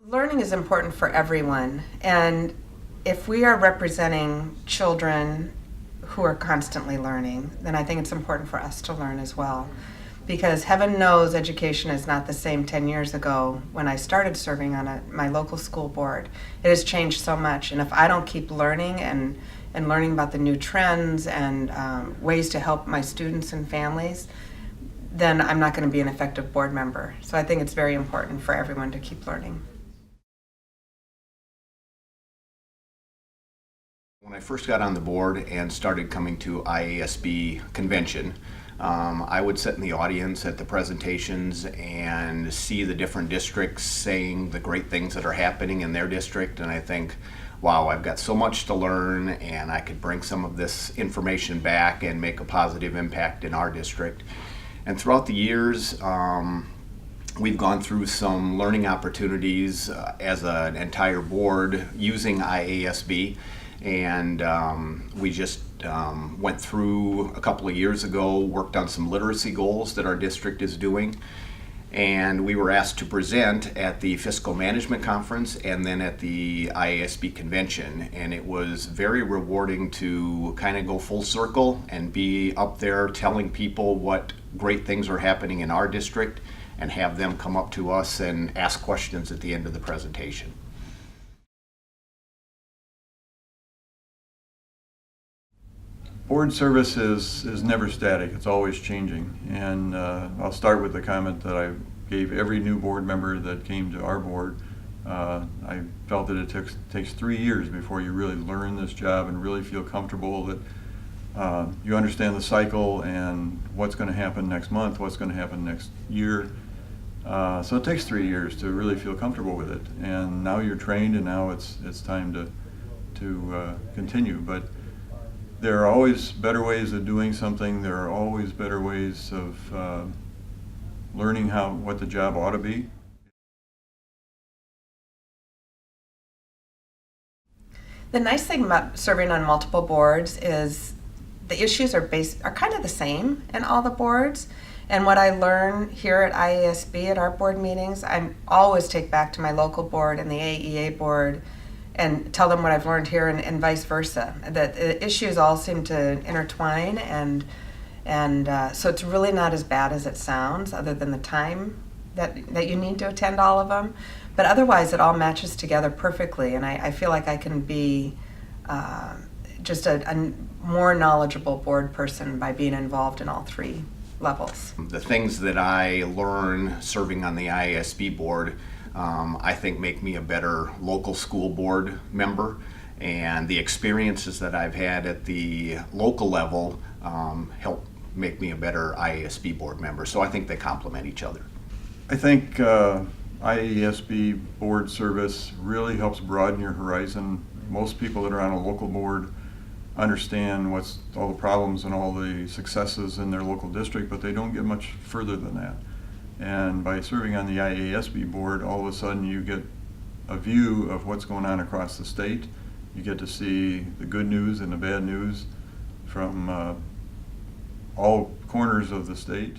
Learning is important for everyone, and if we are representing children who are constantly learning, then I think it's important for us to learn as well. Because heaven knows education is not the same 10 years ago when I started serving on my local school board. It has changed so much, and if I don't keep learning and learning about the new trends and ways to help my students and families, then I'm not going to be an effective board member. So I think it's very important for everyone to keep learning. When I first got on the board and started coming to IASB convention, I would sit in the audience at the presentations and see the different districts saying the great things that are happening in their district, and I think, wow, I've got so much to learn and I could bring some of this information back and make a positive impact in our district. And throughout the years, we've gone through some learning opportunities as an entire board using IASB. And we just went through a couple of years ago, worked on some literacy goals that our district is doing. And we were asked to present at the Fiscal Management Conference and then at the IASB Convention. And it was very rewarding to kind of go full circle and be up there telling people what great things are happening in our district and have them come up to us and ask questions at the end of the presentation. Board service is never static, it's always changing. And I'll start with the comment that I gave every new board member that came to our board. I felt that it takes 3 years before you really learn this job and really feel comfortable that you understand the cycle and what's going to happen next month, what's going to happen next year. So it takes 3 years to really feel comfortable with it. And now you're trained, and now it's time to continue. But there are always better ways of doing something. There are always better ways of learning what the job ought to be. The nice thing about serving on multiple boards is the issues are kind of the same in all the boards. And what I learn here at IASB at our board meetings, I always take back to my local board and the AEA board and tell them what I've learned here, and vice versa. That the issues all seem to intertwine, and so it's really not as bad as it sounds, other than the time that you need to attend all of them. But otherwise, it all matches together perfectly, and I feel like I can be just a more knowledgeable board person by being involved in all three levels. The things that I learn serving on the IASB board I think make me a better local school board member, and the experiences that I've had at the local level help make me a better IASB board member. So I think they complement each other. I think IASB board service really helps broaden your horizon. Most people that are on a local board understand what's all the problems and all the successes in their local district, but they don't get much further than that. And by serving on the IASB board, all of a sudden you get a view of what's going on across the state. You get to see the good news and the bad news from all corners of the state.